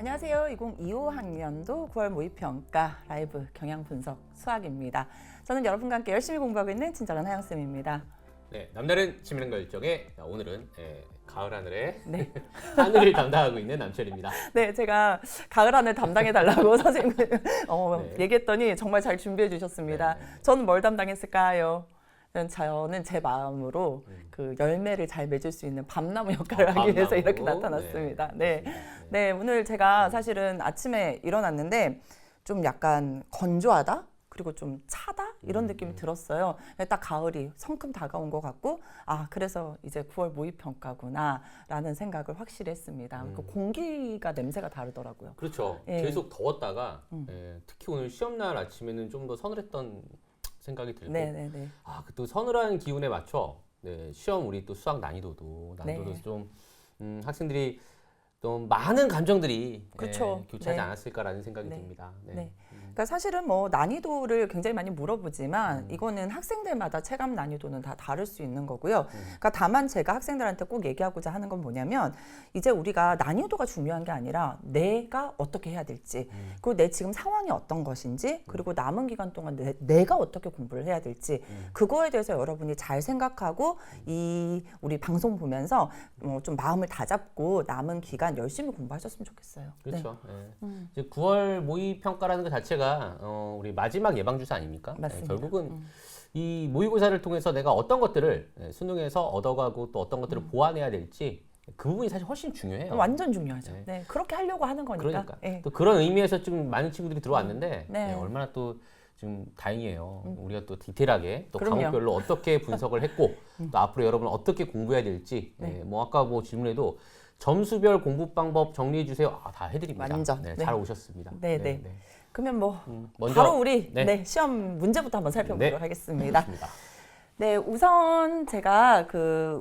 안녕하세요. 2025학년도 9월 모의평가 라이브 경향 분석 수학입니다. 저는 여러분과 함께 열심히 공부하고 있는 친절한 하영쌤입니다. 네, 남다른 치밀한 결정에 오늘은 가을 하늘에 네. 하늘을 담당하고 있는 남철입니다. 네, 제가 가을 하늘 담당해달라고 선생님 네. 얘기했더니 정말 잘 준비해 주셨습니다. 네. 저는 뭘 담당했을까요? 저는 제 마음으로 그 열매를 잘 맺을 수 있는 밤나무 역할을 하기 위해서 이렇게 나타났습니다. 네. 네, 오늘 제가 사실은 아침에 일어났는데 좀 약간 건조하다? 그리고 좀 차다? 이런 느낌이 들었어요. 딱 가을이 성큼 다가온 것 같고, 아, 그래서 이제 9월 모의평가구나 라는 생각을 확실히 했습니다. 그 공기가 냄새가 다르더라고요. 그렇죠. 예. 계속 더웠다가 특히 오늘 시험날 아침에는 좀 더 서늘했던 생각이 들고 네네네. 아, 또 서늘한 기운에 맞춰 시험 우리 또 수학 난이도도 네. 좀 학생들이 좀 많은 감정들이 그렇죠. 교차하지 네. 않았을까라는 생각이 네. 듭니다. 네. 그러니까 사실은 뭐 난이도를 굉장히 많이 물어보지만 이거는 학생들마다 체감 난이도는 다 다를 수 있는 거고요. 그러니까 다만 제가 학생들한테 꼭 얘기하고자 하는 건 뭐냐면 이제 우리가 난이도가 중요한 게 아니라 내가 어떻게 해야 될지 그리고 내 지금 상황이 어떤 것인지 그리고 남은 기간 동안 내가 어떻게 공부를 해야 될지 그거에 대해서 여러분이 잘 생각하고 이 우리 방송 보면서 좀 마음을 다잡고 남은 기간 열심히 공부하셨으면 좋겠어요. 그렇죠. 이제 9월 모의 평가라는 것 자체가 우리 마지막 예방 주사 아닙니까? 맞습니다. 결국은 이 모의고사를 통해서 내가 어떤 것들을 수능에서 얻어가고 또 어떤 것들을 보완해야 될지 그 부분이 사실 훨씬 중요해요. 완전 중요하죠. 네. 네, 그렇게 하려고 하는 거니까. 그러니까 네. 또 그런 의미에서 좀 많은 친구들이 들어왔는데 네. 얼마나 또 좀 다행이에요. 우리가 또 디테일하게 또 그럼요. 과목별로 어떻게 분석을 했고 또 앞으로 여러분은 어떻게 공부해야 될지 뭐 아까 뭐 질문에도 점수별 공부 방법 정리해 주세요. 아, 다 해드립니다. 완전. 네, 네. 잘 오셨습니다. 네, 네. 그러면 뭐 먼저 바로 우리 네. 시험 문제부터 한번 살펴보도록 네. 하겠습니다. 좋습니다. 네, 우선 제가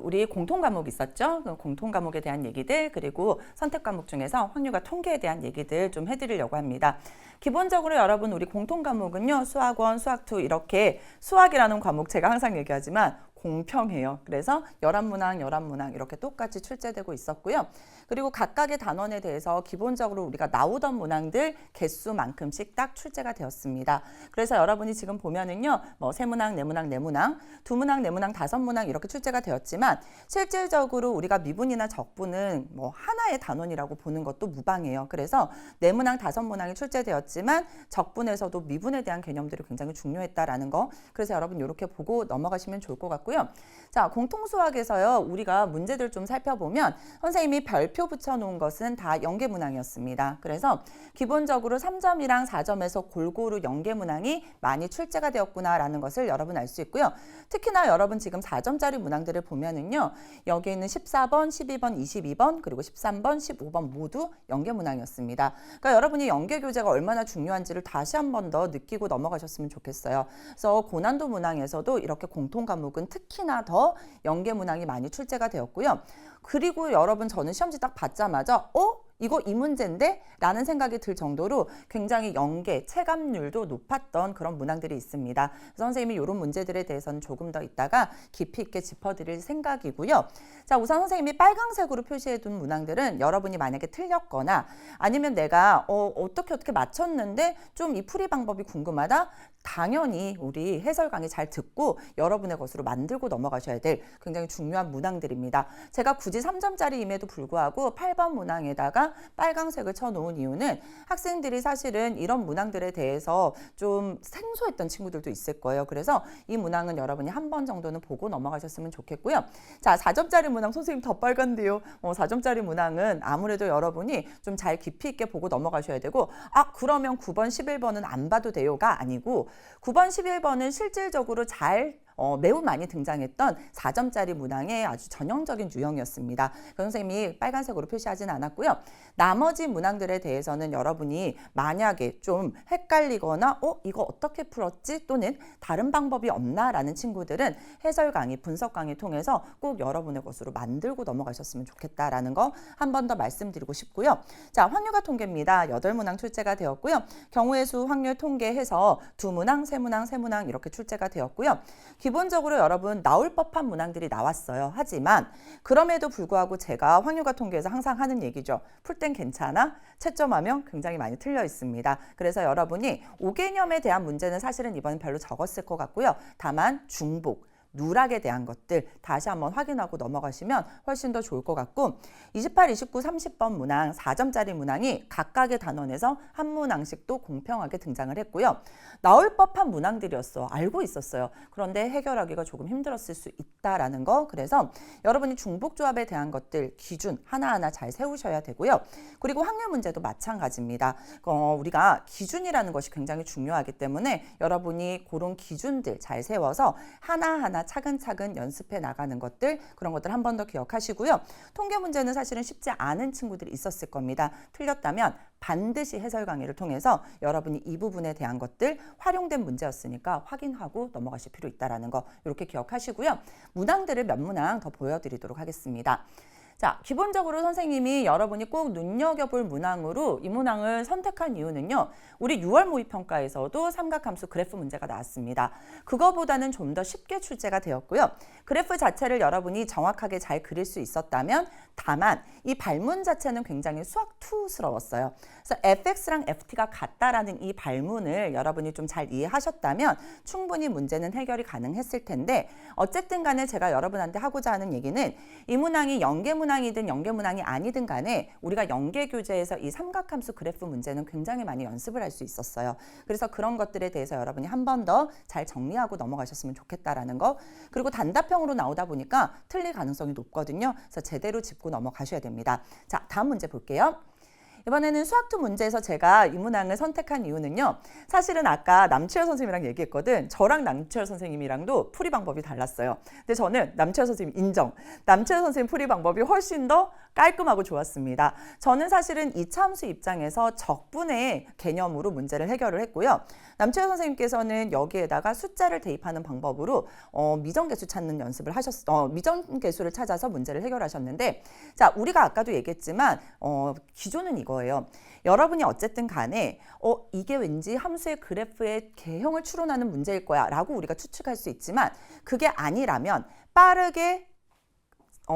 우리 공통 과목 있었죠? 그 공통 과목에 대한 얘기들 그리고 선택 과목 중에서 확률과 통계에 대한 얘기들 좀 해드리려고 합니다. 기본적으로 여러분 우리 공통 과목은요, 수학1, 수학2 이렇게 수학이라는 과목 제가 항상 얘기하지만 공평해요. 그래서 11문항 이렇게 똑같이 출제되고 있었고요. 그리고 각각의 단원에 대해서 기본적으로 우리가 나오던 문항들 개수만큼씩 딱 출제가 되었습니다. 그래서 여러분이 지금 보면은요, 뭐 3문항, 4문항, 4문항, 2문항, 4문항, 5문항 이렇게 출제가 되었지만 실질적으로 우리가 미분이나 적분은 뭐 하나의 단원이라고 보는 것도 무방해요. 그래서 4문항, 5문항이 출제되었지만 적분에서도 미분에 대한 개념들이 굉장히 중요했다라는 거. 그래서 여러분 이렇게 보고 넘어가시면 좋을 것 같고요. 자, 공통수학에서요, 우리가 문제들 좀 살펴보면 선생님이 별표 붙여놓은 것은 다 연계문항이었습니다. 그래서 기본적으로 3점이랑 4점에서 골고루 연계문항이 많이 출제가 되었구나라는 것을 여러분 알 수 있고요. 특히나 여러분 지금 4점짜리 문항들을 보면은요, 여기에 있는 14번, 12번, 22번, 그리고 13번, 15번 모두 연계문항이었습니다. 그러니까 여러분이 연계교재가 얼마나 중요한지를 다시 한 번 더 느끼고 넘어가셨으면 좋겠어요. 그래서 고난도 문항에서도 이렇게 공통 과목은 특히나 더 연계 문항이 많이 출제가 되었고요. 그리고 여러분 저는 시험지 딱 받자마자 이거 이 문제인데? 라는 생각이 들 정도로 굉장히 연계, 체감률도 높았던 그런 문항들이 있습니다. 선생님이 이런 문제들에 대해서는 조금 더 이따가 깊이 있게 짚어드릴 생각이고요. 자, 우선 선생님이 빨강색으로 표시해둔 문항들은 여러분이 만약에 틀렸거나 아니면 내가 어떻게 맞췄는데 좀 이 풀이 방법이 궁금하다? 당연히 우리 해설 강의 잘 듣고 여러분의 것으로 만들고 넘어가셔야 될 굉장히 중요한 문항들입니다. 제가 굳이 3점짜리임에도 불구하고 8번 문항에다가 빨강색을 쳐놓은 이유는 학생들이 사실은 이런 문항들에 대해서 좀 생소했던 친구들도 있을 거예요. 그래서 이 문항은 여러분이 한 번 정도는 보고 넘어가셨으면 좋겠고요. 자, 4점짜리 문항 선생님 더 빨간데요. 4점짜리 문항은 아무래도 여러분이 좀 잘 깊이 있게 보고 넘어가셔야 되고 그러면 9번, 11번은 안 봐도 돼요가 아니고 9번, 11번은 실질적으로 매우 많이 등장했던 4점짜리 문항의 아주 전형적인 유형이었습니다. 선생님이 빨간색으로 표시하진 않았고요. 나머지 문항들에 대해서는 여러분이 만약에 좀 헷갈리거나 이거 어떻게 풀었지? 또는 다른 방법이 없나? 라는 친구들은 해설 강의, 분석 강의 통해서 꼭 여러분의 것으로 만들고 넘어가셨으면 좋겠다라는 거 한 번 더 말씀드리고 싶고요. 자, 확률과 통계입니다. 8문항 출제가 되었고요. 경우의 수, 확률, 통계 해서 2문항, 3문항, 3문항 이렇게 출제가 되었고요. 기본적으로 여러분 나올 법한 문항들이 나왔어요. 하지만 그럼에도 불구하고 제가 확률과 통계에서 항상 하는 얘기죠. 풀 땐 괜찮아? 채점하면 굉장히 많이 틀려 있습니다. 그래서 여러분이 5개념에 대한 문제는 사실은 이번엔 별로 적었을 것 같고요. 다만 중복, 누락에 대한 것들 다시 한번 확인하고 넘어가시면 훨씬 더 좋을 것 같고 28, 29, 30번 문항 4점짜리 문항이 각각의 단원에서 한 문항씩 또 공평하게 등장을 했고요. 나올 법한 문항들이었어. 알고 있었어요. 그런데 해결하기가 조금 힘들었을 수 있다라는 거. 그래서 여러분이 중복조합에 대한 것들 기준 하나하나 잘 세우셔야 되고요. 그리고 확률 문제도 마찬가지입니다. 우리가 기준이라는 것이 굉장히 중요하기 때문에 여러분이 그런 기준들 잘 세워서 하나하나 차근차근 연습해 나가는 것들 그런 것들 한 번 더 기억하시고요. 통계 문제는 사실은 쉽지 않은 친구들이 있었을 겁니다. 틀렸다면 반드시 해설 강의를 통해서 여러분이 이 부분에 대한 것들 활용된 문제였으니까 확인하고 넘어가실 필요 있다는 거 이렇게 기억하시고요. 문항들을 몇 문항 더 보여드리도록 하겠습니다. 자, 기본적으로 선생님이 여러분이 꼭 눈여겨볼 문항으로 이 문항을 선택한 이유는요. 우리 6월 모의평가에서도 삼각함수 그래프 문제가 나왔습니다. 그거보다는 좀 더 쉽게 출제가 되었고요. 그래프 자체를 여러분이 정확하게 잘 그릴 수 있었다면 다만 이 발문 자체는 굉장히 수학2스러웠어요. 그래서 fx랑 ft가 같다라는 이 발문을 여러분이 좀 잘 이해하셨다면 충분히 문제는 해결이 가능했을 텐데 어쨌든 간에 제가 여러분한테 하고자 하는 얘기는 이 문항이 연계 문항이든 연계 문항이 아니든 간에 우리가 연계 교재에서 이 삼각함수 그래프 문제는 굉장히 많이 연습을 할 수 있었어요. 그래서 그런 것들에 대해서 여러분이 한 번 더 잘 정리하고 넘어가셨으면 좋겠다라는 거. 그리고 단답형으로 나오다 보니까 틀릴 가능성이 높거든요. 그래서 제대로 짚고 넘어가셔야 됩니다. 자, 다음 문제 볼게요. 이번에는 수학2 문제에서 제가 이 문항을 선택한 이유는요. 사실은 아까 남치열 선생님이랑 얘기했거든. 저랑 남치열 선생님이랑도 풀이 방법이 달랐어요. 근데 저는 남치열 선생님 인정. 남치열 선생님 풀이 방법이 훨씬 더 깔끔하고 좋았습니다. 저는 사실은 이차 함수 입장에서 적분의 개념으로 문제를 해결을 했고요. 남치열 선생님께서는 여기에다가 숫자를 대입하는 방법으로 미정계수 찾는 연습을 미정계수를 찾아서 문제를 해결하셨는데 자, 우리가 아까도 얘기했지만 기존은 이거예요. 여러분이 어쨌든 간에 이게 왠지 함수의 그래프의 개형을 추론하는 문제일 거야 라고 우리가 추측할 수 있지만 그게 아니라면 빠르게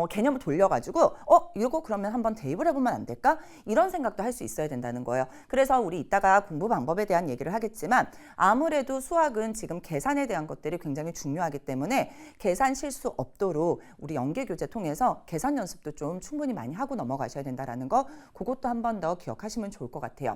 개념을 돌려가지고 이거 그러면 한번 대입을 해보면 안 될까? 이런 생각도 할 수 있어야 된다는 거예요. 그래서 우리 이따가 공부 방법에 대한 얘기를 하겠지만 아무래도 수학은 지금 계산에 대한 것들이 굉장히 중요하기 때문에 계산 실수 없도록 우리 연계교재 통해서 계산 연습도 좀 충분히 많이 하고 넘어가셔야 된다는 거 그것도 한 번 더 기억하시면 좋을 것 같아요.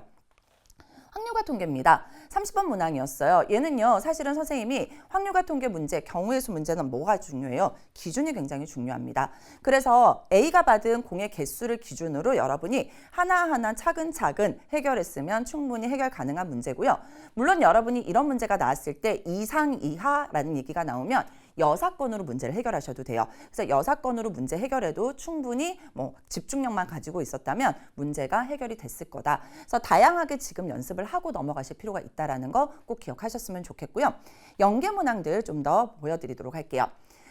확률과 통계입니다. 30번 문항이었어요. 얘는요. 사실은 선생님이 확률과 통계 문제, 경우의 수 문제는 뭐가 중요해요? 기준이 굉장히 중요합니다. 그래서 A가 받은 공의 개수를 기준으로 여러분이 하나하나 차근차근 해결했으면 충분히 해결 가능한 문제고요. 물론 여러분이 이런 문제가 나왔을 때 이상 이하라는 얘기가 나오면 여사건으로 문제를 해결하셔도 돼요. 그래서 여사건으로 문제 해결해도 충분히 집중력만 가지고 있었다면 문제가 해결이 됐을 거다. 그래서 다양하게 지금 연습을 하고 넘어가실 필요가 있다는 거 꼭 기억하셨으면 좋겠고요. 연계 문항들 좀 더 보여드리도록 할게요.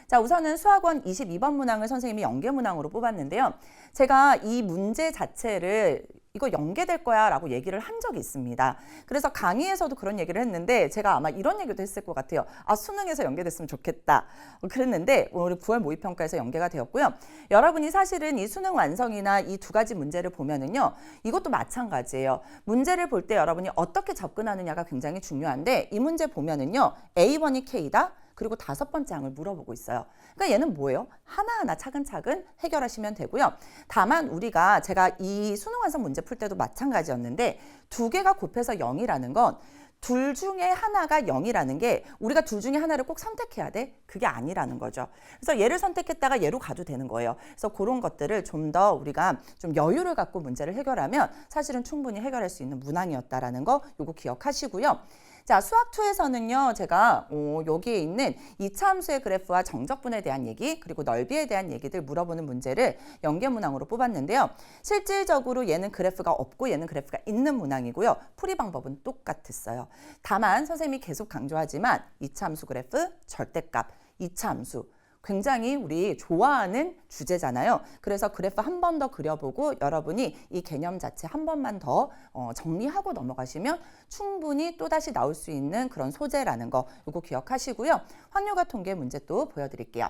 자, 우선은 수학원 22번 문항을 선생님이 연계 문항으로 뽑았는데요. 제가 이 문제 자체를 이거 연계될 거야 라고 얘기를 한 적이 있습니다. 그래서 강의에서도 그런 얘기를 했는데 제가 아마 이런 얘기도 했을 것 같아요. 수능에서 연계됐으면 좋겠다. 그랬는데 우리 9월 모의평가에서 연계가 되었고요. 여러분이 사실은 이 수능 완성이나 이 두 가지 문제를 보면은요. 이것도 마찬가지예요. 문제를 볼 때 여러분이 어떻게 접근하느냐가 굉장히 중요한데 이 문제 보면은요. A1이 K다. 그리고 5번째 항을 물어보고 있어요. 그러니까 얘는 뭐예요? 하나하나 차근차근 해결하시면 되고요. 다만 우리가 제가 이 수능 완성 문제 풀 때도 마찬가지였는데 두 개가 곱해서 0이라는 건 둘 중에 하나가 0이라는 게 우리가 둘 중에 하나를 꼭 선택해야 돼? 그게 아니라는 거죠. 그래서 얘를 선택했다가 얘로 가도 되는 거예요. 그래서 그런 것들을 좀 더 우리가 좀 여유를 갖고 문제를 해결하면 사실은 충분히 해결할 수 있는 문항이었다라는 거 요거 기억하시고요. 자, 수학2에서는요, 제가 여기에 있는 이차 함수의 그래프와 정적분에 대한 얘기, 그리고 넓이에 대한 얘기들 물어보는 문제를 연계 문항으로 뽑았는데요. 실질적으로 얘는 그래프가 없고 얘는 그래프가 있는 문항이고요. 풀이 방법은 똑같았어요. 다만 선생님이 계속 강조하지만 이차 함수 그래프, 절대값, 이차 함수, 굉장히 우리 좋아하는 주제잖아요. 그래서 그래프 한 번 더 그려보고 여러분이 이 개념 자체 한 번만 더 정리하고 넘어가시면 충분히 또다시 나올 수 있는 그런 소재라는 거 이거 기억하시고요. 확률과 통계 문제 또 보여드릴게요.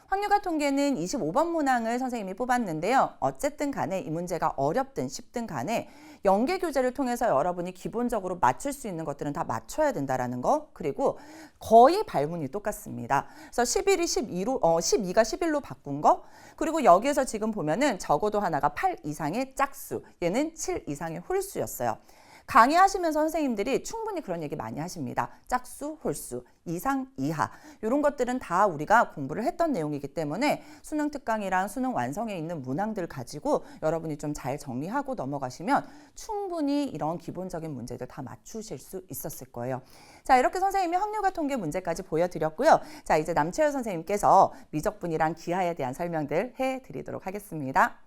확률과 통계는 25번 문항을 선생님이 뽑았는데요. 어쨌든 간에 이 문제가 어렵든 쉽든 간에 연계 교재를 통해서 여러분이 기본적으로 맞출 수 있는 것들은 다 맞춰야 된다라는 거. 그리고 거의 발문이 똑같습니다. 그래서 11이 12로 12가 11로 바꾼 거. 그리고 여기에서 지금 보면은 적어도 하나가 8 이상의 짝수, 얘는 7 이상의 홀수였어요. 강의하시면서 선생님들이 충분히 그런 얘기 많이 하십니다. 짝수, 홀수, 이상, 이하 이런 것들은 다 우리가 공부를 했던 내용이기 때문에 수능 특강이랑 수능 완성에 있는 문항들 가지고 여러분이 좀 잘 정리하고 넘어가시면 충분히 이런 기본적인 문제들 다 맞추실 수 있었을 거예요. 자, 이렇게 선생님이 확률과 통계 문제까지 보여드렸고요. 자, 이제 남채열 선생님께서 미적분이랑 기하에 대한 설명들 해드리도록 하겠습니다.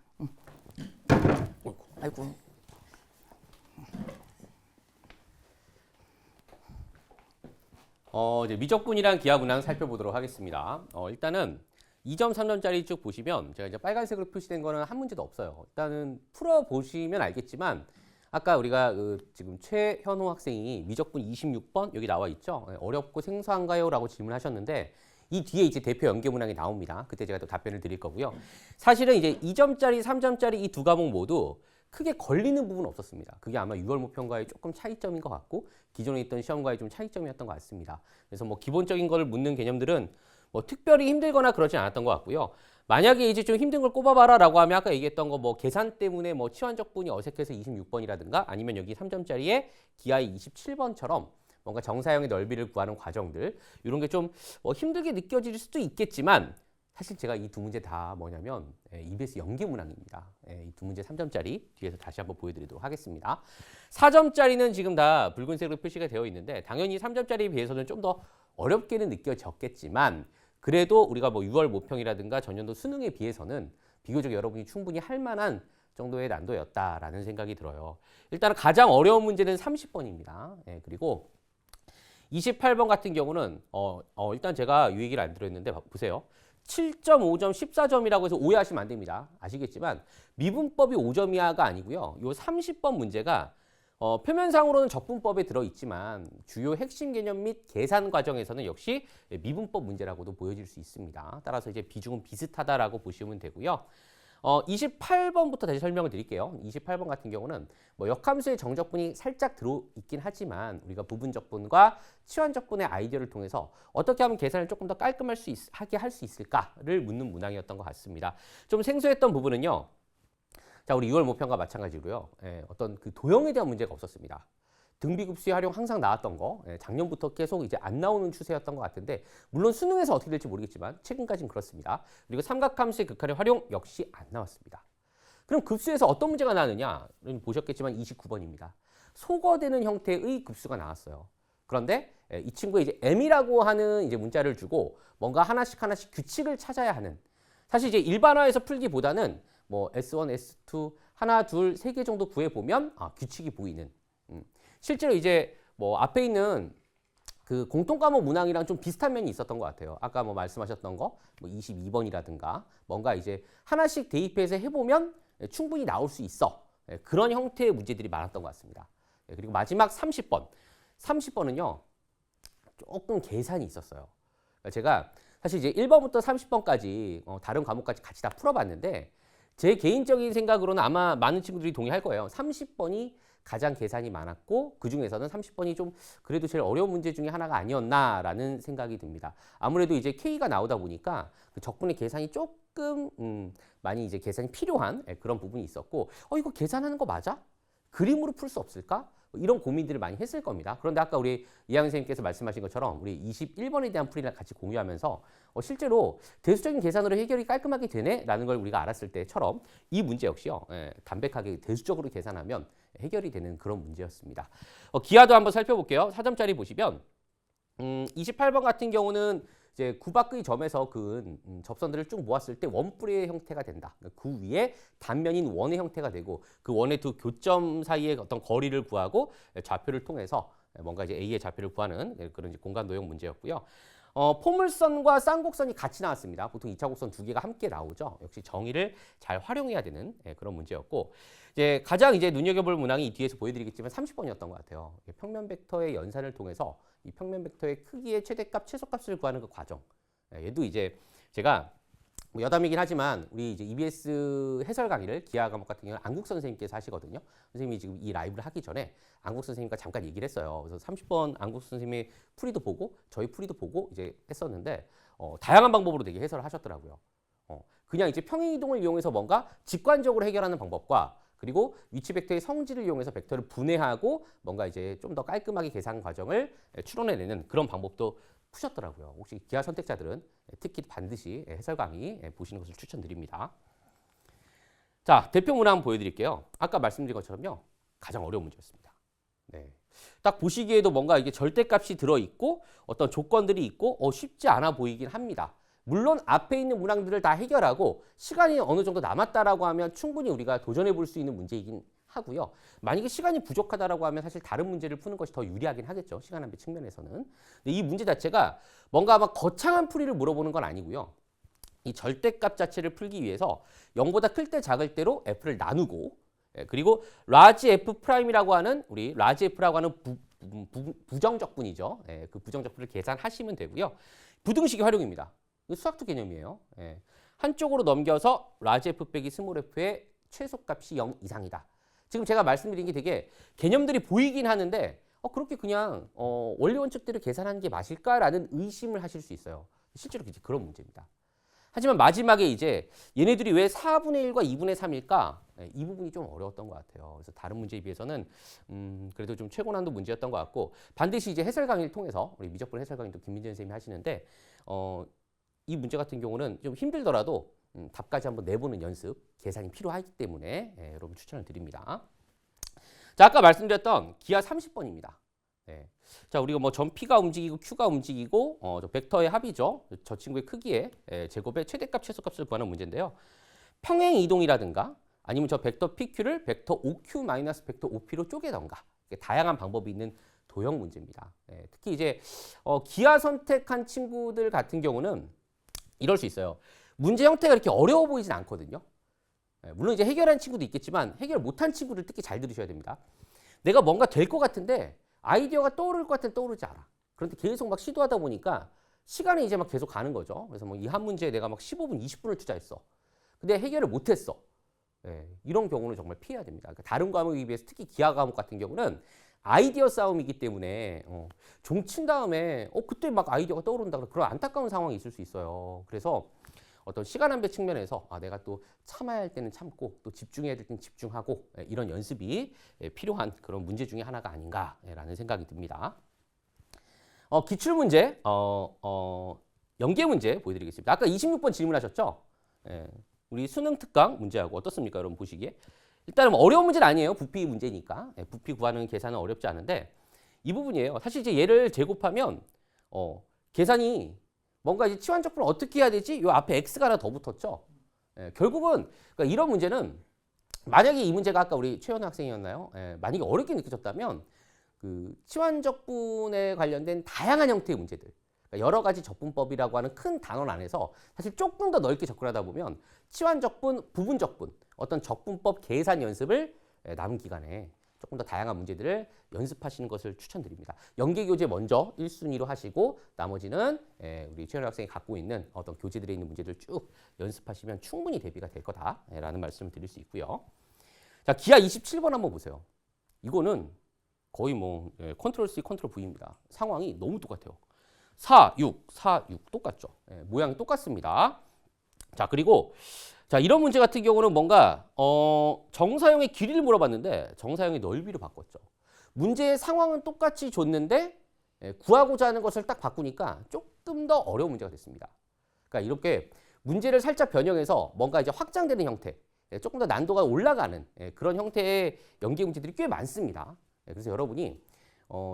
아이고. 이제 미적분이랑 기하 문항 살펴보도록 하겠습니다. 일단은 2점, 3점짜리 쭉 보시면 제가 이제 빨간색으로 표시된 거는 한 문제도 없어요. 일단은 풀어보시면 알겠지만 아까 우리가 지금 최현호 학생이 미적분 26번 여기 나와 있죠. 어렵고 생소한가요? 라고 질문하셨는데 이 뒤에 이제 대표 연계 문항이 나옵니다. 그때 제가 또 답변을 드릴 거고요. 사실은 이제 2점짜리, 3점짜리 이 두 과목 모두 크게 걸리는 부분은 없었습니다. 그게 아마 6월 모평과의 조금 차이점인 것 같고 기존에 있던 시험과의 좀 차이점이었던 것 같습니다. 그래서 뭐 기본적인 거를 묻는 개념들은 뭐 특별히 힘들거나 그러진 않았던 것 같고요. 만약에 이제 좀 힘든 걸 꼽아봐라 라고 하면 아까 얘기했던 거 뭐 계산 때문에 뭐 치환적분이 어색해서 26번이라든가 아니면 여기 3점짜리에 기하의 27번처럼 뭔가 정사형의 넓이를 구하는 과정들 이런 게 좀 힘들게 느껴질 수도 있겠지만 사실 제가 이 두 문제 다 뭐냐면 EBS 연계 문항입니다. 이 두 문제 3점짜리 뒤에서 다시 한번 보여드리도록 하겠습니다. 4점짜리는 지금 다 붉은색으로 표시가 되어 있는데 당연히 3점짜리에 비해서는 좀 더 어렵게는 느껴졌겠지만 그래도 우리가 뭐 6월 모평이라든가 전년도 수능에 비해서는 비교적 여러분이 충분히 할 만한 정도의 난도였다라는 생각이 들어요. 일단 가장 어려운 문제는 30번입니다. 그리고 28번 같은 경우는 일단 제가 이 얘기를 안 들었는데 보세요. 7.5점, 14점이라고 해서 오해하시면 안 됩니다. 아시겠지만 미분법이 5점 이하가 아니고요. 요 30번 문제가 표면상으로는 적분법에 들어있지만 주요 핵심 개념 및 계산 과정에서는 역시 미분법 문제라고도 보여질 수 있습니다. 따라서 이제 비중은 비슷하다라고 보시면 되고요. 28번부터 다시 설명을 드릴게요. 28번 같은 경우는 뭐 역함수의 정적분이 살짝 들어있긴 하지만 우리가 부분적분과 치환적분의 아이디어를 통해서 어떻게 하면 계산을 조금 더 깔끔하게 할 수 있을까를 묻는 문항이었던 것 같습니다. 좀 생소했던 부분은요. 자, 우리 6월 모평과 마찬가지로요. 어떤 그 도형에 대한 문제가 없었습니다. 등비급수의 활용 항상 나왔던 거, 작년부터 계속 이제 안 나오는 추세였던 것 같은데 물론 수능에서 어떻게 될지 모르겠지만 최근까지는 그렇습니다. 그리고 삼각함수의 극한의 활용 역시 안 나왔습니다. 그럼 급수에서 어떤 문제가 나느냐는 보셨겠지만 29번입니다. 소거되는 형태의 급수가 나왔어요. 그런데 이 친구가 이제 m이라고 하는 이제 문자를 주고 뭔가 하나씩 규칙을 찾아야 하는 사실 이제 일반화해서 풀기보다는 뭐 S1, S2 하나, 둘, 세 개 정도 구해 보면 규칙이 보이는. 실제로 이제 뭐 앞에 있는 그 공통 과목 문항이랑 좀 비슷한 면이 있었던 것 같아요. 아까 뭐 말씀하셨던 거, 뭐 22번이라든가 뭔가 이제 하나씩 대입해서 해보면 충분히 나올 수 있어. 그런 형태의 문제들이 많았던 것 같습니다. 그리고 마지막 30번. 30번은요, 조금 계산이 있었어요. 제가 사실 이제 1번부터 30번까지 다른 과목까지 같이 다 풀어봤는데 제 개인적인 생각으로는 아마 많은 친구들이 동의할 거예요. 30번이 가장 계산이 많았고 그중에서는 30번이 좀 그래도 제일 어려운 문제 중에 하나가 아니었나라는 생각이 듭니다. 아무래도 이제 K가 나오다 보니까 그 적분의 계산이 조금 많이 이제 계산이 필요한 그런 부분이 있었고 이거 계산하는 거 맞아? 그림으로 풀 수 없을까? 이런 고민들을 많이 했을 겁니다. 그런데 아까 우리 이하영 선생님께서 말씀하신 것처럼 우리 21번에 대한 풀이를 같이 공유하면서 실제로 대수적인 계산으로 해결이 깔끔하게 되네라는 걸 우리가 알았을 때처럼 이 문제 역시요. 담백하게 대수적으로 계산하면 해결이 되는 그런 문제였습니다. 기하도 한번 살펴볼게요. 4점짜리 보시면 28번 같은 경우는 이제 구박의 점에서 그은 접선들을 쭉 모았을 때 원뿔의 형태가 된다. 그 위에 단면인 원의 형태가 되고 그 원의 두 교점 사이의 어떤 거리를 구하고 좌표를 통해서 뭔가 이제 A의 좌표를 구하는 그런 이제 공간 도형 문제였고요. 포물선과 쌍곡선이 같이 나왔습니다. 보통 2차 곡선 두 개가 함께 나오죠. 역시 정의를 잘 활용해야 되는 그런 문제였고, 이제 가장 이제 눈여겨볼 문항이 이 뒤에서 보여드리겠지만 30번이었던 것 같아요. 평면 벡터의 연산을 통해서 이 평면 벡터의 크기의 최대값, 최소값을 구하는 그 과정. 얘도 이제 제가 뭐 여담이긴 하지만 우리 이제 EBS 해설 강의를 기하 과목 같은 경우는 안국 선생님께서 하시거든요. 선생님이 지금 이 라이브를 하기 전에 안국 선생님과 잠깐 얘기를 했어요. 그래서 30번 안국 선생님의 풀이도 보고 저희 풀이도 보고 이제 했었는데 다양한 방법으로 되게 해설을 하셨더라고요. 그냥 이제 평행 이동을 이용해서 뭔가 직관적으로 해결하는 방법과 그리고 위치 벡터의 성질을 이용해서 벡터를 분해하고 뭔가 이제 좀 더 깔끔하게 계산 과정을 추론해내는 그런 방법도 푸셨더라고요. 혹시 기하 선택자들은 특히 반드시 해설 강의 보시는 것을 추천드립니다. 자, 대표 문항 한번 보여드릴게요. 아까 말씀드린 것처럼요. 가장 어려운 문제였습니다. 네. 딱 보시기에도 뭔가 이게 절대값이 들어있고 어떤 조건들이 있고 쉽지 않아 보이긴 합니다. 물론 앞에 있는 문항들을 다 해결하고 시간이 어느 정도 남았다라고 하면 충분히 우리가 도전해 볼 수 있는 문제이긴 하고요. 만약에 시간이 부족하다라고 하면 사실 다른 문제를 푸는 것이 더 유리하긴 하겠죠. 시간 낭비 측면에서는. 근데 이 문제 자체가 뭔가 막 거창한 풀이를 물어보는 건 아니고요. 이 절대값 자체를 풀기 위해서 0보다 클 때 작을 때로 f를 나누고 그리고 라지 f 프라임이라고 하는 우리 라지 f라고 하는 부정적분이죠. 그 부정적분을 계산하시면 되고요. 부등식의 활용입니다. 수학적 개념이에요. 한쪽으로 넘겨서 라지 f 빼기 스몰 f의 최소값이 0 이상이다. 지금 제가 말씀드린 게 되게 개념들이 보이긴 하는데 그렇게 그냥 원리 원칙대로 계산하는 게 맞을까라는 의심을 하실 수 있어요. 실제로 그런 문제입니다. 하지만 마지막에 이제 얘네들이 왜 4분의 1과 2분의 3일까? 이 부분이 좀 어려웠던 것 같아요. 그래서 다른 문제에 비해서는 그래도 좀 최고난도 문제였던 것 같고 반드시 이제 해설 강의를 통해서 우리 미적분 해설 강의도 김민재 선생님이 하시는데 이 문제 같은 경우는 좀 힘들더라도 답까지 한번 내보는 연습, 계산이 필요하기 때문에 여러분 추천을 드립니다. 자, 아까 말씀드렸던 기하 30번입니다. 자, 우리가 뭐 점 P가 움직이고 Q가 움직이고 저 벡터의 합이죠. 저 친구의 크기의 제곱의 최대값, 최소값을 구하는 문제인데요. 평행 이동이라든가 아니면 저 벡터 PQ를 벡터 OQ 마이너스 벡터 OP로 쪼개던가 다양한 방법이 있는 도형 문제입니다. 특히 이제 기하 선택한 친구들 같은 경우는 이럴 수 있어요. 문제 형태가 이렇게 어려워 보이진 않거든요. 물론 이제 해결한 친구도 있겠지만 해결 못한 친구를 특히 잘 들으셔야 됩니다. 내가 뭔가 될 것 같은데 아이디어가 떠오를 것 같은데 떠오르지 않아. 그런데 계속 막 시도하다 보니까 시간이 이제 막 계속 가는 거죠. 그래서 뭐 이 한 문제에 내가 막 15분, 20분을 투자했어. 근데 해결을 못했어. 이런 경우는 정말 피해야 됩니다. 그러니까 다른 과목에 비해서 특히 기하 과목 같은 경우는 아이디어 싸움이기 때문에 종친 다음에 그때 막 아이디어가 떠오른다 그런 안타까운 상황이 있을 수 있어요. 그래서 어떤 시간 안배 측면에서 내가 또 참아야 할 때는 참고 또 집중해야 될 때는 집중하고 이런 연습이 필요한 그런 문제 중에 하나가 아닌가라는 생각이 듭니다. 기출문제, 연계 문제 보여드리겠습니다. 아까 26번 질문하셨죠? 우리 수능 특강 문제하고 어떻습니까? 여러분 보시기에. 일단은 뭐 어려운 문제는 아니에요. 부피 문제니까. 부피 구하는 계산은 어렵지 않은데 이 부분이에요. 사실 이제 얘를 제곱하면 계산이 뭔가 이제 치환적분을 어떻게 해야 되지? 요 앞에 x가 하나 더 붙었죠. 결국은 그러니까 이런 문제는 만약에 이 문제가 아까 우리 최현 학생이었나요? 만약에 어렵게 느껴졌다면 그 치환적분에 관련된 다양한 형태의 문제들, 그러니까 여러 가지 적분법이라고 하는 큰 단원 안에서 사실 조금 더 넓게 접근하다 보면 치환적분, 부분적분, 어떤 적분법 계산 연습을 남은 기간에 조금 더 다양한 문제들을 연습하시는 것을 추천드립니다. 연계교재 먼저 1순위로 하시고 나머지는 우리 최현 학생이 갖고 있는 어떤 교재들에 있는 문제들 쭉 연습하시면 충분히 대비가 될 거다라는 말씀을 드릴 수 있고요. 자, 기하 27번 한번 보세요. 이거는 거의 뭐 컨트롤 C, 컨트롤 V입니다. 상황이 너무 똑같아요. 4, 6, 4, 6 똑같죠. 모양이 똑같습니다. 자, 그리고 자, 이런 문제 같은 경우는 뭔가 정사형의 길이를 물어봤는데 정사형의 넓이를 바꿨죠. 문제의 상황은 똑같이 줬는데 구하고자 하는 것을 딱 바꾸니까 조금 더 어려운 문제가 됐습니다. 그러니까 이렇게 문제를 살짝 변형해서 뭔가 이제 확장되는 형태, 조금 더 난도가 올라가는 그런 형태의 연계 문제들이 꽤 많습니다. 그래서 여러분이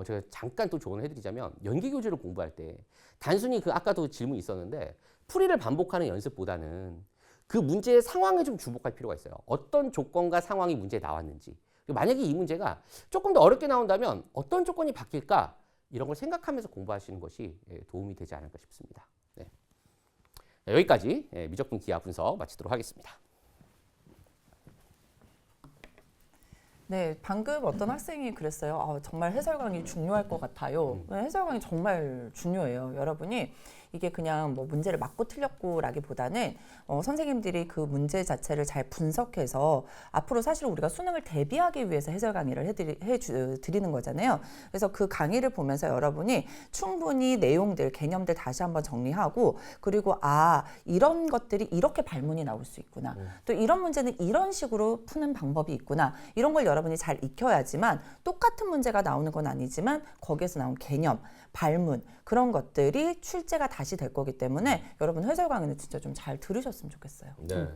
제가 잠깐 또 조언을 해드리자면 연계교재를 공부할 때 단순히 그 아까도 질문이 있었는데 풀이를 반복하는 연습보다는 그 문제의 상황에 좀 주목할 필요가 있어요. 어떤 조건과 상황이 문제에 나왔는지. 만약에 이 문제가 조금 더 어렵게 나온다면 어떤 조건이 바뀔까? 이런 걸 생각하면서 공부하시는 것이 도움이 되지 않을까 싶습니다. 네. 여기까지 미적분 기하 분석 마치도록 하겠습니다. 네, 방금 어떤 학생이 그랬어요. 정말 해설강이 중요할 것 같아요. 해설강이 정말 중요해요. 여러분이 이게 그냥 뭐 문제를 맞고 틀렸고라기보다는 선생님들이 그 문제 자체를 잘 분석해서 앞으로 사실 우리가 수능을 대비하기 위해서 해설 강의를 해드리는 거잖아요. 그래서 그 강의를 보면서 여러분이 충분히 내용들, 개념들 다시 한번 정리하고 그리고 이런 것들이 이렇게 발문이 나올 수 있구나. 또 이런 문제는 이런 식으로 푸는 방법이 있구나. 이런 걸 여러분이 잘 익혀야지만 똑같은 문제가 나오는 건 아니지만 거기에서 나온 개념, 발문 그런 것들이 출제가 다시 될 거기 때문에 여러분 해설 강의는 진짜 좀 잘 들으셨으면 좋겠어요. 네,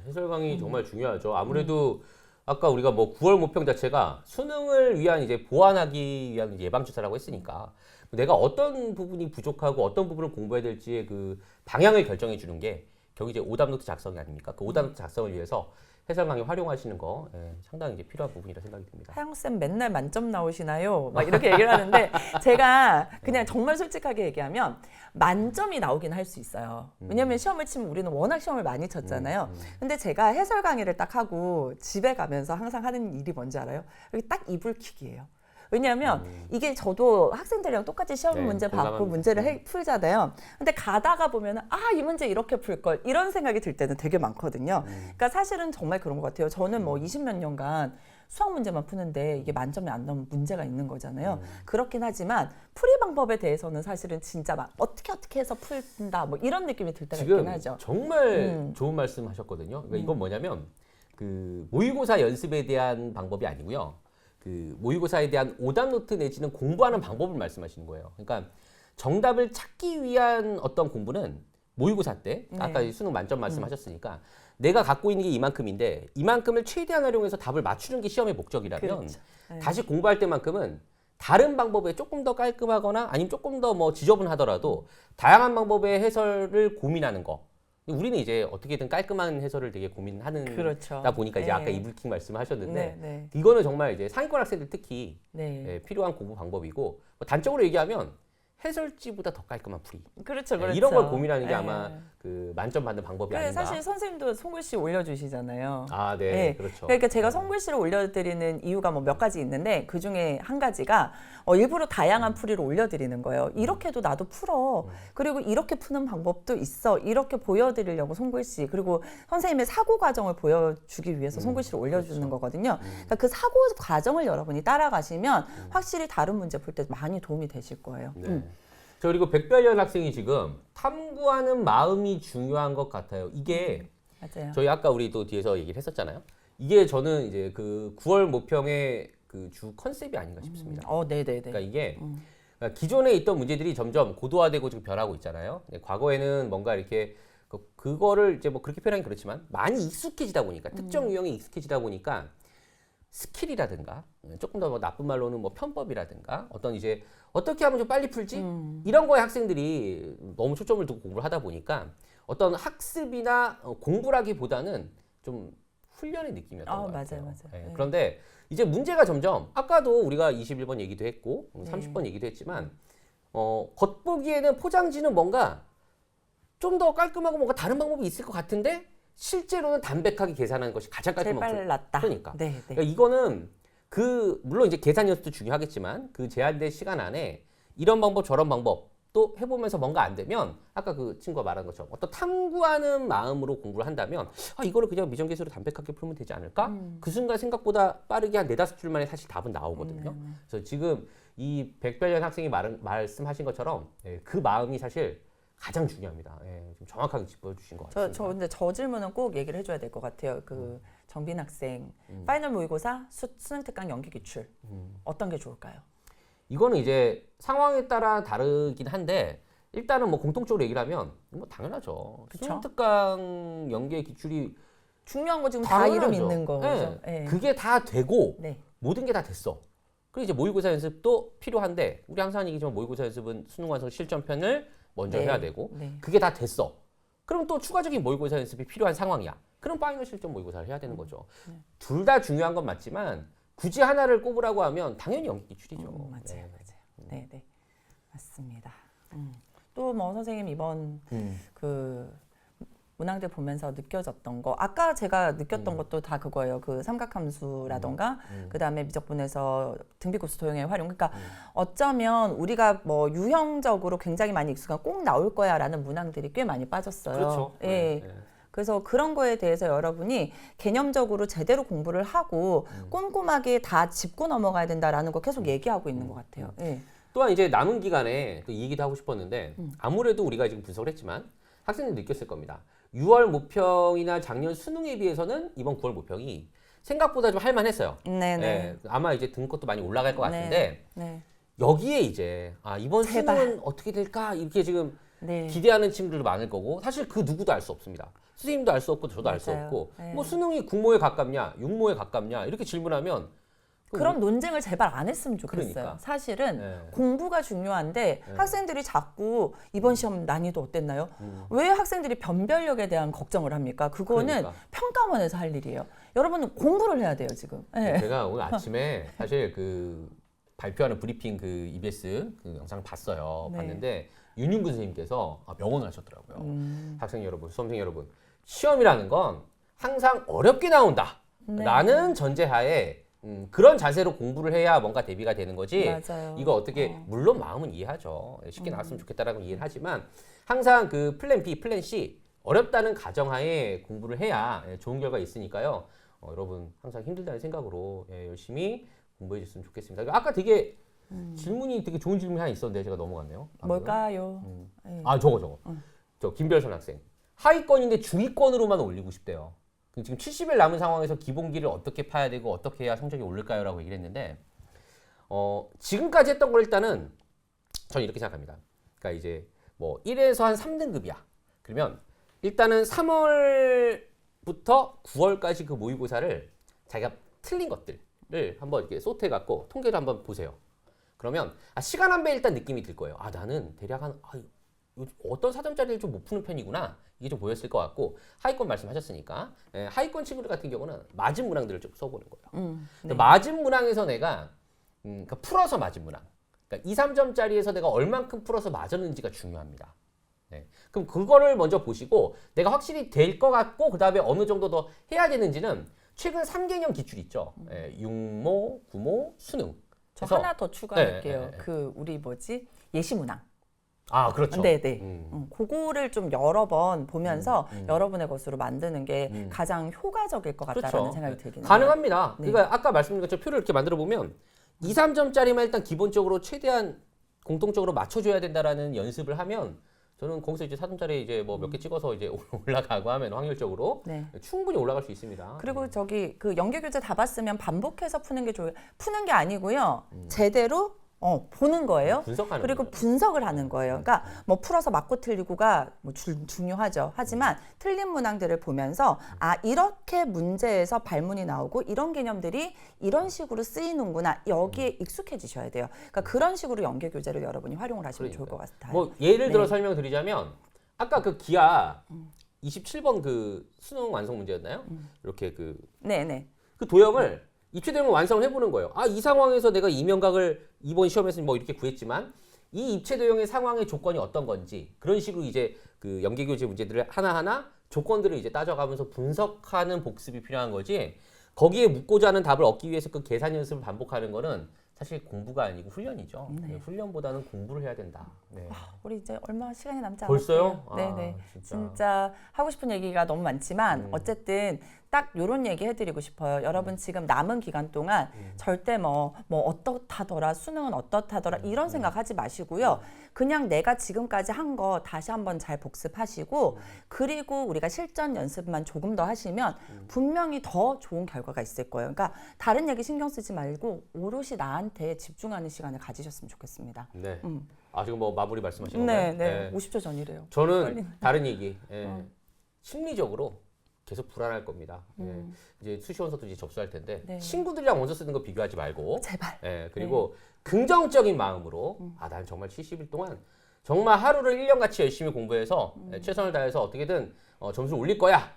해설 강의 정말 중요하죠. 아무래도 아까 우리가 뭐 9월 모평 자체가 수능을 위한 이제 보완하기 위한 예방주사라고 했으니까 내가 어떤 부분이 부족하고 어떤 부분을 공부해야 될지의 그 방향을 결정해 주는 게 결국 이제 오답노트 작성이 아닙니까? 그 오답노트 작성을 위해서 해설 강의 활용하시는 거 상당히 이제 필요한 부분이라 생각이 듭니다. 하영쌤 맨날 만점 나오시나요? 막 이렇게 얘기를 하는데 제가 그냥 정말 솔직하게 얘기하면 만점이 나오긴 할 수 있어요. 왜냐하면 시험을 치면 우리는 워낙 시험을 많이 쳤잖아요. 근데 제가 해설 강의를 딱 하고 집에 가면서 항상 하는 일이 뭔지 알아요? 여기 딱 이불킥이에요. 왜냐하면 이게 저도 학생들이랑 똑같이 시험 문제 받고 공감합니다. 문제를 풀잖아요. 근데 가다가 보면은 이 문제 이렇게 풀 걸 이런 생각이 들 때는 되게 많거든요. 그러니까 사실은 정말 그런 것 같아요. 저는 뭐 20몇 년간 수학 문제만 푸는데 이게 만점이 안 나오면 문제가 있는 거잖아요. 그렇긴 하지만 풀이 방법에 대해서는 사실은 진짜 막 어떻게 해서 풀다 뭐 이런 느낌이 들 때가 있긴 하죠. 정말 좋은 말씀 하셨거든요. 그러니까 이건 뭐냐면 그 모의고사 연습에 대한 방법이 아니고요. 그 모의고사에 대한 오답노트 내지는 공부하는 방법을 말씀하시는 거예요. 그러니까 정답을 찾기 위한 어떤 공부는 모의고사 때 아까 수능 만점 말씀하셨으니까 내가 갖고 있는 게 이만큼인데 이만큼을 최대한 활용해서 답을 맞추는 게 시험의 목적이라면 그렇죠. 다시 공부할 때만큼은 다른 방법에 조금 더 깔끔하거나 아니면 조금 더 뭐 지저분하더라도 다양한 방법의 해설을 고민하는 거. 우리는 이제 어떻게든 깔끔한 해설을 되게 고민하는 그렇죠. 다 보니까 이제 네. 아까 이불킥 말씀하셨는데 네. 이거는 정말 이제 상위권 학생들 특히 네. 필요한 공부 방법이고 뭐 단적으로 얘기하면 해설지보다 더 깔끔한 풀이 그렇죠. 이런 걸 고민하는 게 네. 아마 그 만점 받는 방법이 아닌가. 사실 선생님도 송글씨 올려주시잖아요. 네, 네. 그렇죠. 그러니까 제가 송글씨를 올려드리는 이유가 뭐 몇 가지 있는데 그 중에 한 가지가 일부러 다양한 풀이를 올려드리는 거예요. 이렇게 해도 나도 풀어. 그리고 이렇게 푸는 방법도 있어. 이렇게 보여드리려고 송글씨 그리고 선생님의 사고 과정을 보여주기 위해서 송글씨를 올려주는 그렇죠. 거거든요. 그러니까 그 사고 과정을 여러분이 따라가시면 확실히 다른 문제 풀 때 많이 도움이 되실 거예요. 네. 저 그리고 백별연 학생이 지금 탐구하는 마음이 중요한 것 같아요. 이게 맞아요. 저희 아까 우리 또 뒤에서 얘기를 했었잖아요. 이게 저는 이제 그 9월 모평의 그 주 컨셉이 아닌가 싶습니다. 네네네. 그러니까 이게 그러니까 기존에 있던 문제들이 점점 고도화되고 지금 변하고 있잖아요. 과거에는 뭔가 이렇게 그거를 이제 뭐 그렇게 표현하기 그렇지만 많이 익숙해지다 보니까 특정 유형이 익숙해지다 보니까 스킬이라든가 조금 더 뭐 나쁜 말로는 뭐 편법이라든가 어떤 이제 어떻게 하면 좀 빨리 풀지 이런 거에 학생들이 너무 초점을 두고 공부를 하다 보니까 어떤 학습이나 공부라기보다는 좀 훈련의 느낌이었던 것 같아요. 맞아요. 네. 그런데 이제 문제가 점점 아까도 우리가 21번 얘기도 했고 30번 얘기도 했지만 겉보기에는 포장지는 뭔가 좀 더 깔끔하고 뭔가 다른 방법이 있을 것 같은데 실제로는 담백하게 계산하는 것이 가장 깔끔한 제일 빨랐다. 그러니까. 네. 그러니까 이거는 물론 이제 계산 연습도 중요하겠지만 그 제한된 시간 안에 이런 방법 저런 방법 또 해보면서 뭔가 안 되면 아까 그 친구가 말한 것처럼 어떤 탐구하는 마음으로 공부를 한다면 이거를 그냥 미정계수로 담백하게 풀면 되지 않을까? 그 순간 생각보다 빠르게 한 4-5줄 만에 사실 답은 나오거든요. 그래서 지금 이 백별연 학생이 말씀하신 것처럼 그 마음이 사실 가장 중요합니다. 좀 정확하게 짚어주신 것 같습니다. 근데 저 질문은 꼭 얘기를 해줘야 될 것 같아요. 그 정빈 학생 파이널 모의고사 수능 특강 연기 기출 어떤 게 좋을까요? 이거는 이제 상황에 따라 다르긴 한데 일단은 뭐 공통적으로 얘기를 하면 뭐 당연하죠. 그쵸? 수능 특강 연계 기출이 중요한 거 지금 다 이름 당연하죠. 있는 거. 네. 네. 그게 다 되고 네. 모든 게 다 됐어. 그리고 이제 모의고사 연습도 필요한데 우리 항상 얘기지만 모의고사 연습은 수능 완성 실전편을 먼저 네. 해야 되고 네. 그게 다 됐어. 그럼 또 추가적인 모의고사 연습이 필요한 상황이야. 그럼 파이널 실전 모의고사를 해야 되는 거죠. 둘 다 중요한 건 맞지만 굳이 하나를 꼽으라고 하면 당연히 연기 기출이죠. 맞아요. 네. 맞습니다. 또 뭐 선생님 이번 그 문항들 보면서 느껴졌던 거 아까 제가 느꼈던 것도 다 그거예요. 그 삼각함수라던가 그다음에 미적분에서 등비급수 도형의 활용. 그러니까 어쩌면 우리가 뭐 유형적으로 굉장히 많이 익숙한 꼭 나올 거야라는 문항들이 꽤 많이 빠졌어요. 그렇죠. 예. 네, 네. 그래서 그런 거에 대해서 여러분이 개념적으로 제대로 공부를 하고 꼼꼼하게 다 짚고 넘어가야 된다라는 거 계속 얘기하고 있는 것 같아요. 예. 또한 이제 남은 기간에 또 이 얘기도 하고 싶었는데 아무래도 우리가 지금 분석을 했지만 학생들이 느꼈을 겁니다. 6월 모평이나 작년 수능에 비해서는 이번 9월 모평이 생각보다 좀 할만했어요. 네네. 예, 아마 이제 등급도 많이 올라갈 것 네. 같은데 네. 여기에 이제 이번 제발. 수능은 어떻게 될까 이렇게 지금 네. 기대하는 친구들도 많을 거고 사실 그 누구도 알 수 없습니다. 선생님도 알 수 없고 저도 알 수 맞아요. 없고 네. 뭐 수능이 국모에 가깝냐 육모에 가깝냐 이렇게 질문하면 그런 논쟁을 제발 안 했으면 좋겠어요. 그러니까. 사실은 네. 공부가 중요한데 학생들이 자꾸 이번 시험 난이도 어땠나요? 왜 학생들이 변별력에 대한 걱정을 합니까? 그거는 그러니까. 평가원에서 할 일이에요. 여러분은 공부를 해야 돼요, 지금. 네. 제가 오늘 아침에 사실 그 발표하는 브리핑 그 EBS 그 영상을 봤어요. 네. 봤는데 윤윤구 선생님께서 명언을 하셨더라고요. 학생 여러분, 수험생 여러분, 시험이라는 건 항상 어렵게 나온다. 네. 라는 전제하에 그런 자세로 공부를 해야 뭔가 대비가 되는 거지. 맞아요. 이거 어떻게 물론 마음은 이해하죠. 쉽게 나왔으면 좋겠다라고 이해를 하지만 항상 그 플랜 B, 플랜 C 어렵다는 가정하에 공부를 해야 좋은 결과 있으니까요. 여러분 항상 힘들다는 생각으로 열심히 공부해 줬으면 좋겠습니다. 아까 되게 질문이 되게 좋은 질문이 하나 있었는데 제가 넘어갔네요. 방금. 뭘까요? 네. 저거. 저 김별선 학생. 하위권인데 중위권으로만 올리고 싶대요. 지금 70일 남은 상황에서 기본기를 어떻게 파야 되고 어떻게 해야 성적이 오를까요? 라고 얘기를 했는데 지금까지 했던 걸 일단은 저는 이렇게 생각합니다. 그러니까 이제 뭐 1에서 한 3등급이야. 그러면 일단은 3월부터 9월까지 그 모의고사를 자기가 틀린 것들을 한번 이렇게 소트해 갖고 통계를 한번 보세요. 그러면 시간 안배에 일단 느낌이 들 거예요. 나는 대략 어떤 사점짜리를 좀 못 푸는 편이구나. 이게 좀 보였을 것 같고 하위권 말씀하셨으니까 하위권 친구들 같은 경우는 맞은 문항들을 좀 써보는 거예요. 네. 맞은 문항에서 내가 그러니까 풀어서 맞은 문항. 그러니까 2, 3점짜리에서 내가 얼만큼 풀어서 맞았는지가 중요합니다. 네. 그럼 그거를 먼저 보시고 내가 확실히 될 것 같고 그 다음에 어느 정도 더 해야 되는지는 최근 3개년 기출 있죠. 육모, 구모, 수능. 저 그래서 하나 더 추가할게요. 네. 그 우리 예시문항. 그렇죠. 네네. 그거를 좀 여러 번 보면서 여러분의 것으로 만드는 게 가장 효과적일 것 같다라는 그렇죠. 생각이 들긴 해요. 가능합니다. 네. 그러니까 아까 말씀드린 것처럼 표를 이렇게 만들어 보면 2, 3점짜리만 일단 기본적으로 최대한 공통적으로 맞춰줘야 된다라는 연습을 하면 저는 거기서 이제 4점짜리 이제 뭐 몇 개 찍어서 이제 올라가고 하면 확률적으로 네. 충분히 올라갈 수 있습니다. 그리고 저기 그 연계교재 다 봤으면 반복해서 푸는 게 좋아요. 푸는 게 아니고요. 제대로 보는 거예요. 분석하는 그리고 거죠. 분석을 하는 거예요. 그러니까 뭐 풀어서 맞고 틀리고가 뭐 중요하죠. 하지만 틀린 문항들을 보면서 이렇게 문제에서 발문이 나오고 이런 개념들이 이런 식으로 쓰이는구나. 여기에 익숙해지셔야 돼요. 그러니까 그런 식으로 연계 교재를 여러분이 활용을 하시면 좋을 것 같아요. 뭐 예를 들어 네. 설명드리자면 아까 그 기아 27번 그 수능 완성 문제였나요? 이렇게 네네. 그 도형을 입체도형을 완성을 해보는 거예요. 이 상황에서 내가 이면각을 이번 시험에서 뭐 이렇게 구했지만 이 입체도형의 상황의 조건이 어떤 건지 그런 식으로 이제 그 연계교재 문제들을 하나하나 조건들을 이제 따져가면서 분석하는 복습이 필요한 거지 거기에 묻고자 하는 답을 얻기 위해서 그 계산 연습을 반복하는 거는 사실 공부가 아니고 훈련이죠. 네. 훈련보다는 공부를 해야 된다. 네. 우리 이제 얼마 시간이 남지 벌써요? 않았어요. 네네. 진짜. 진짜 하고 싶은 얘기가 너무 많지만 어쨌든 딱 요런 얘기 해드리고 싶어요. 여러분 지금 남은 기간 동안 절대 뭐 어떻다더라 수능은 어떻다더라 이런 생각하지 마시고요. 그냥 내가 지금까지 한 거 다시 한번 잘 복습하시고 그리고 우리가 실전 연습만 조금 더 하시면 분명히 더 좋은 결과가 있을 거예요. 그러니까 다른 얘기 신경 쓰지 말고 오롯이 나한테 집중하는 시간을 가지셨으면 좋겠습니다. 네. 지금 뭐 마무리 말씀하신 네, 건가요? 네. 50초 전이래요. 저는 다른 얘기. 심리적으로 계속 불안할 겁니다. 이제 수시원서도 이제 접수할 텐데 네. 친구들이랑 원서 쓰는 거 비교하지 말고 제발. 그리고 긍정적인 마음으로 난 정말 70일 동안 정말 하루를 1년같이 열심히 공부해서 최선을 다해서 어떻게든 점수를 올릴 거야.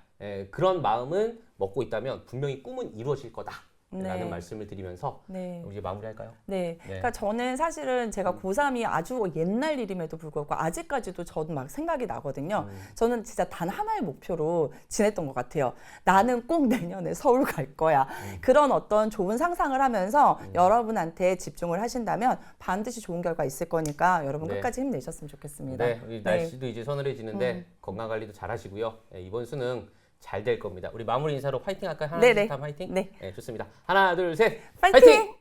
그런 마음은 먹고 있다면 분명히 꿈은 이루어질 거다. 라는 말씀을 드리면서 네. 우리 이제 마무리할까요? 네. 네. 그러니까 저는 사실은 제가 고3이 아주 옛날 일임에도 불구하고 아직까지도 저도 막 생각이 나거든요. 저는 진짜 단 하나의 목표로 지냈던 것 같아요. 나는 꼭 내년에 서울 갈 거야. 그런 어떤 좋은 상상을 하면서 여러분한테 집중을 하신다면 반드시 좋은 결과 있을 거니까 여러분 네. 끝까지 힘내셨으면 좋겠습니다. 네, 우리 날씨도 이제 서늘해지는데 건강 관리도 잘 하시고요. 네, 이번 수능 잘 될 겁니다. 우리 마무리 인사로 파이팅 할까요? 하나, 둘, 네네. 셋, 화이팅? 네. 네, 좋습니다. 하나, 둘, 셋, 파이팅!